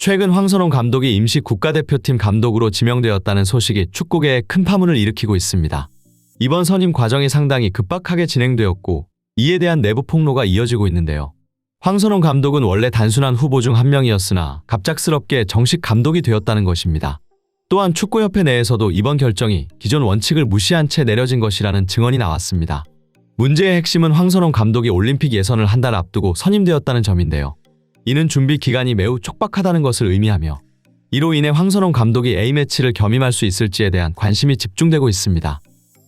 최근 황선홍 감독이 임시 국가대표팀 감독으로 지명되었다는 소식이 축구계에 큰 파문을 일으키고 있습니다. 이번 선임 과정이 상당히 급박하게 진행되었고 이에 대한 내부 폭로가 이어지고 있는데요. 황선홍 감독은 원래 단순한 후보 중 한 명이었으나 갑작스럽게 정식 감독이 되었다는 것입니다. 또한 축구협회 내에서도 이번 결정이 기존 원칙을 무시한 채 내려진 것이라는 증언이 나왔습니다. 문제의 핵심은 황선홍 감독이 올림픽 예선을 한 달 앞두고 선임되었다는 점인데요. 이는 준비 기간이 매우 촉박하다는 것을 의미하며 이로 인해 황선홍 감독이 A매치를 겸임할 수 있을지에 대한 관심이 집중되고 있습니다.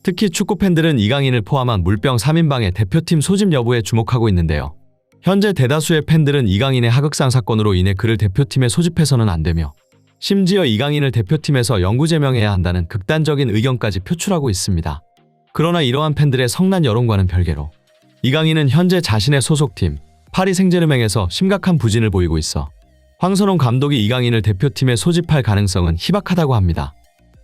특히 축구팬들은 이강인을 포함한 물병 3인방의 대표팀 소집 여부에 주목하고 있는데요. 현재 대다수의 팬들은 이강인의 하극상 사건으로 인해 그를 대표팀에 소집해서는 안 되며 심지어 이강인을 대표팀에서 영구 제명해야 한다는 극단적인 의견까지 표출하고 있습니다. 그러나 이러한 팬들의 성난 여론과는 별개로 이강인은 현재 자신의 소속팀 파리 생제르맹에서 심각한 부진을 보이고 있어 황선홍 감독이 이강인을 대표팀에 소집할 가능성은 희박하다고 합니다.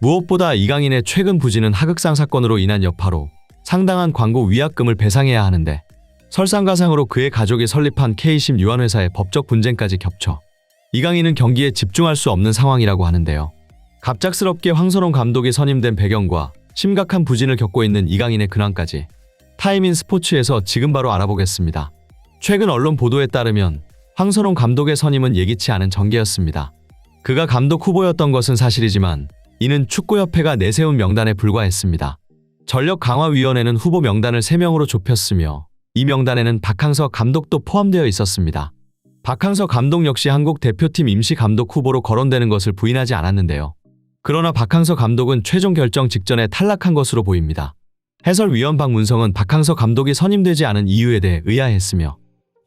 무엇보다 이강인의 최근 부진은 하극상 사건으로 인한 여파로 상당한 광고 위약금을 배상해야 하는데 설상가상으로 그의 가족이 설립한 K심 유한회사의 법적 분쟁까지 겹쳐 이강인은 경기에 집중할 수 없는 상황이라고 하는데요. 갑작스럽게 황선홍 감독이 선임된 배경과 심각한 부진을 겪고 있는 이강인의 근황까지 타임인 스포츠에서 지금 바로 알아보겠습니다. 최근 언론 보도에 따르면 황선홍 감독의 선임은 예기치 않은 전개였습니다. 그가 감독 후보였던 것은 사실이지만 이는 축구협회가 내세운 명단에 불과했습니다. 전력강화위원회는 후보 명단을 3명으로 좁혔으며 이 명단에는 박항서 감독도 포함되어 있었습니다. 박항서 감독 역시 한국 대표팀 임시 감독 후보로 거론되는 것을 부인하지 않았는데요. 그러나 박항서 감독은 최종 결정 직전에 탈락한 것으로 보입니다. 해설위원 박문성은 박항서 감독이 선임되지 않은 이유에 대해 의아했으며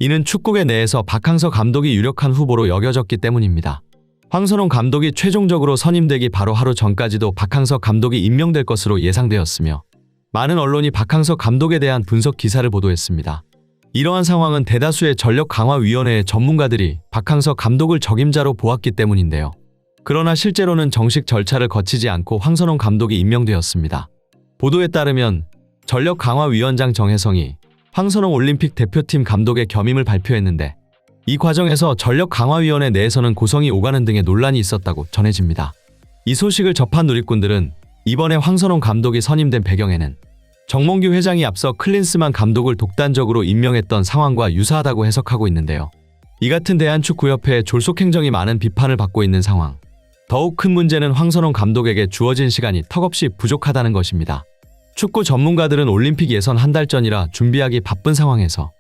이는 축구계 내에서 박항서 감독이 유력한 후보로 여겨졌기 때문입니다. 황선홍 감독이 최종적으로 선임되기 바로 하루 전까지도 박항서 감독이 임명될 것으로 예상되었으며 많은 언론이 박항서 감독에 대한 분석 기사를 보도했습니다. 이러한 상황은 대다수의 전력강화위원회의 전문가들이 박항서 감독을 적임자로 보았기 때문인데요. 그러나 실제로는 정식 절차를 거치지 않고 황선홍 감독이 임명되었습니다. 보도에 따르면 전력강화위원장 정혜성이 황선홍 올림픽 대표팀 감독의 겸임을 발표했는데 이 과정에서 전력강화위원회 내에서는 고성이 오가는 등의 논란이 있었다고 전해집니다. 이 소식을 접한 누리꾼들은 이번에 황선홍 감독이 선임된 배경에는 정몽규 회장이 앞서 클린스만 감독을 독단적으로 임명했던 상황과 유사하다고 해석하고 있는데요. 이 같은 대한축구협회의 졸속행정이 많은 비판을 받고 있는 상황. 더욱 큰 문제는 황선홍 감독에게 주어진 시간이 턱없이 부족하다는 것입니다. 축구 전문가들은 올림픽 예선 한 달 전이라 준비하기 바쁜 상황에서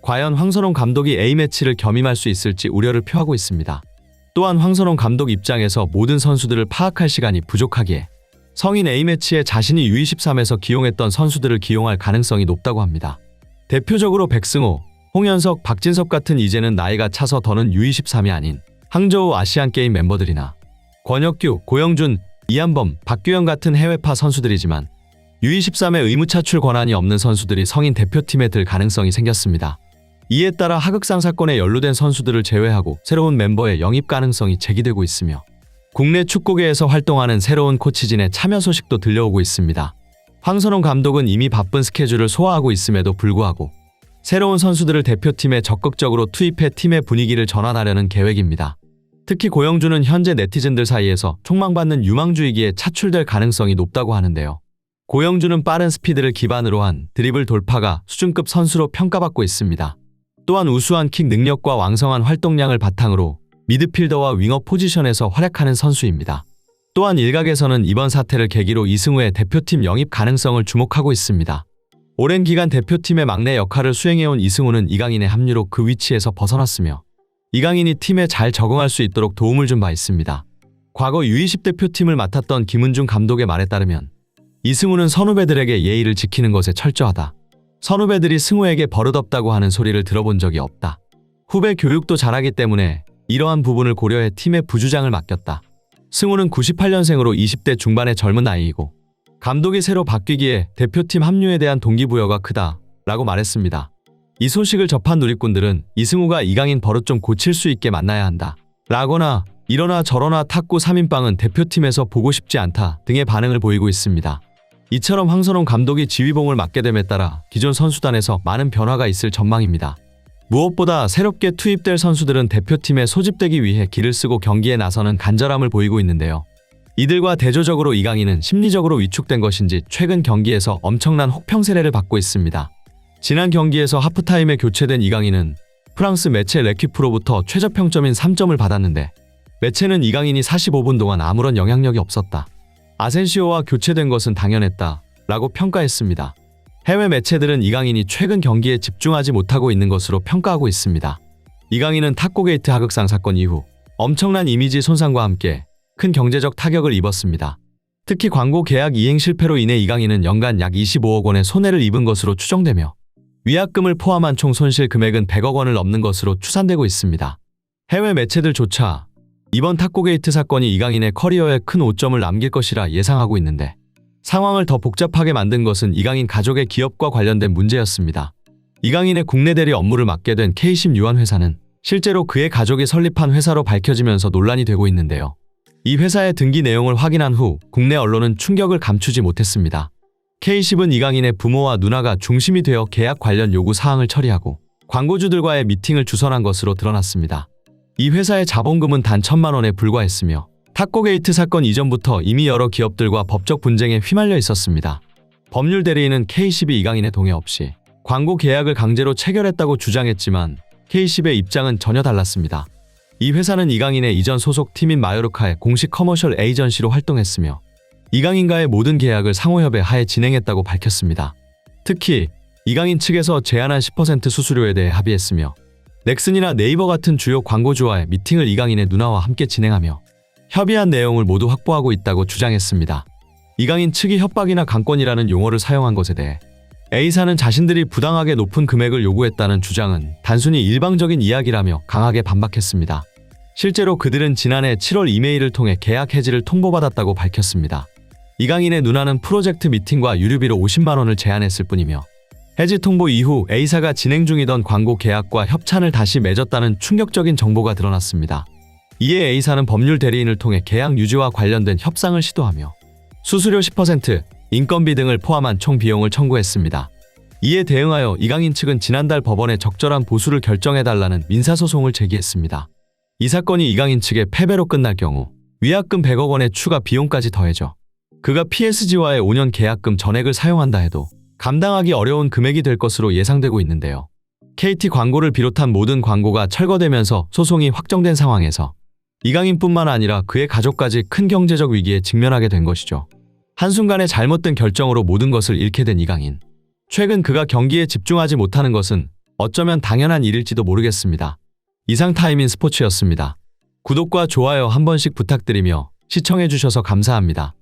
과연 황선홍 감독이 A매치를 겸임할 수 있을지 우려를 표하고 있습니다. 또한 황선홍 감독 입장에서 모든 선수들을 파악할 시간이 부족하기에 성인 A매치에 자신이 U23에서 기용했던 선수들을 기용할 가능성이 높다고 합니다. 대표적으로 백승호, 홍현석, 박진섭 같은 이제는 나이가 차서 더는 U23이 아닌 항저우 아시안게임 멤버들이나 권혁규, 고영준, 이한범, 박규영 같은 해외파 선수들이지만 U23의 의무 차출 권한이 없는 선수들이 성인 대표팀에 들 가능성이 생겼습니다. 이에 따라 하극상 사건에 연루된 선수들을 제외하고 새로운 멤버의 영입 가능성이 제기되고 있으며 국내 축구계에서 활동하는 새로운 코치진의 참여 소식도 들려오고 있습니다. 황선홍 감독은 이미 바쁜 스케줄을 소화하고 있음에도 불구하고 새로운 선수들을 대표팀에 적극적으로 투입해 팀의 분위기를 전환하려는 계획입니다. 특히 고영준은 현재 네티즌들 사이에서 촉망받는 유망주이기에 차출될 가능성이 높다고 하는데요. 고영준은 빠른 스피드를 기반으로 한 드리블 돌파가 수준급 선수로 평가받고 있습니다. 또한 우수한 킥 능력과 왕성한 활동량을 바탕으로 미드필더와 윙어 포지션에서 활약하는 선수입니다. 또한 일각에서는 이번 사태를 계기로 이승우의 대표팀 영입 가능성을 주목하고 있습니다. 오랜 기간 대표팀의 막내 역할을 수행해온 이승우는 이강인의 합류로 그 위치에서 벗어났으며 이강인이 팀에 잘 적응할 수 있도록 도움을 준 바 있습니다. 과거 U20 대표팀을 맡았던 김은중 감독의 말에 따르면 이승우는 선후배들에게 예의를 지키는 것에 철저하다. 선후배들이 승우에게 버릇없다고 하는 소리를 들어본 적이 없다. 후배 교육도 잘하기 때문에 이러한 부분을 고려해 팀의 부주장을 맡겼다. 승우는 98년생으로 20대 중반의 젊은 나이이고 감독이 새로 바뀌기에 대표팀 합류에 대한 동기부여가 크다 라고 말했습니다. 이 소식을 접한 누리꾼들은 이승우가 이강인 버릇 좀 고칠 수 있게 만나야 한다 라거나 이러나 저러나 탁구 3인방은 대표팀에서 보고 싶지 않다 등의 반응을 보이고 있습니다. 이처럼 황선홍 감독이 지휘봉을 맡게 됨에 따라 기존 선수단에서 많은 변화가 있을 전망입니다. 무엇보다 새롭게 투입될 선수들은 대표팀에 소집되기 위해 기를 쓰고 경기에 나서는 간절함을 보이고 있는데요. 이들과 대조적으로 이강인은 심리적으로 위축된 것인지 최근 경기에서 엄청난 혹평세례를 받고 있습니다. 지난 경기에서 하프타임에 교체된 이강인은 프랑스 매체 레퀴프로부터 최저평점인 3점을 받았는데 매체는 이강인이 45분 동안 아무런 영향력이 없었다. 아센시오와 교체된 것은 당연했다 라고 평가했습니다. 해외 매체들은 이강인이 최근 경기에 집중하지 못하고 있는 것으로 평가하고 있습니다. 이강인은 탁구게이트 하극상 사건 이후 엄청난 이미지 손상과 함께 큰 경제적 타격을 입었습니다. 특히 광고 계약 이행 실패로 인해 이강인은 연간 약 25억 원의 손해를 입은 것으로 추정되며 위약금을 포함한 총 손실 금액은 100억 원을 넘는 것으로 추산되고 있습니다. 해외 매체들조차 이번 탁구게이트 사건이 이강인의 커리어에 큰 오점을 남길 것이라 예상하고 있는데 상황을 더 복잡하게 만든 것은 이강인 가족의 기업과 관련된 문제였습니다. 이강인의 국내 대리 업무를 맡게 된 K10 유한회사는 실제로 그의 가족이 설립한 회사로 밝혀지면서 논란이 되고 있는데요. 이 회사의 등기 내용을 확인한 후 국내 언론은 충격을 감추지 못했습니다. K10은 이강인의 부모와 누나가 중심이 되어 계약 관련 요구 사항을 처리하고 광고주들과의 미팅을 주선한 것으로 드러났습니다. 이 회사의 자본금은 단 1,000만 원에 불과했으며 탁구게이트 사건 이전부터 이미 여러 기업들과 법적 분쟁에 휘말려 있었습니다. 법률 대리인은 K10이 이강인의 동의 없이 광고 계약을 강제로 체결했다고 주장했지만 K10의 입장은 전혀 달랐습니다. 이 회사는 이강인의 이전 소속 팀인 마요르카의 공식 커머셜 에이전시로 활동했으며 이강인과의 모든 계약을 상호협의 하에 진행했다고 밝혔습니다. 특히 이강인 측에서 제한한 10% 수수료에 대해 합의했으며 넥슨이나 네이버 같은 주요 광고주와의 미팅을 이강인의 누나와 함께 진행하며 협의한 내용을 모두 확보하고 있다고 주장했습니다. 이강인 측이 협박이나 강권이라는 용어를 사용한 것에 대해 A사는 자신들이 부당하게 높은 금액을 요구했다는 주장은 단순히 일방적인 이야기라며 강하게 반박했습니다. 실제로 그들은 지난해 7월 이메일을 통해 계약 해지를 통보받았다고 밝혔습니다. 이강인의 누나는 프로젝트 미팅과 유류비로 50만 원을 제안했을 뿐이며 해지 통보 이후 A사가 진행 중이던 광고 계약과 협찬을 다시 맺었다는 충격적인 정보가 드러났습니다. 이에 A사는 법률 대리인을 통해 계약 유지와 관련된 협상을 시도하며 수수료 10%, 인건비 등을 포함한 총 비용을 청구했습니다. 이에 대응하여 이강인 측은 지난달 법원에 적절한 보수를 결정해달라는 민사소송을 제기했습니다. 이 사건이 이강인 측의 패배로 끝날 경우 위약금 100억 원의 추가 비용까지 더해져 그가 PSG와의 5년 계약금 전액을 사용한다 해도 감당하기 어려운 금액이 될 것으로 예상되고 있는데요. KT 광고를 비롯한 모든 광고가 철거되면서 소송이 확정된 상황에서 이강인뿐만 아니라 그의 가족까지 큰 경제적 위기에 직면하게 된 것이죠. 한순간의 잘못된 결정으로 모든 것을 잃게 된 이강인. 최근 그가 경기에 집중하지 못하는 것은 어쩌면 당연한 일일지도 모르겠습니다. 이상 타임인 스포츠였습니다. 구독과 좋아요 한 번씩 부탁드리며 시청해주셔서 감사합니다.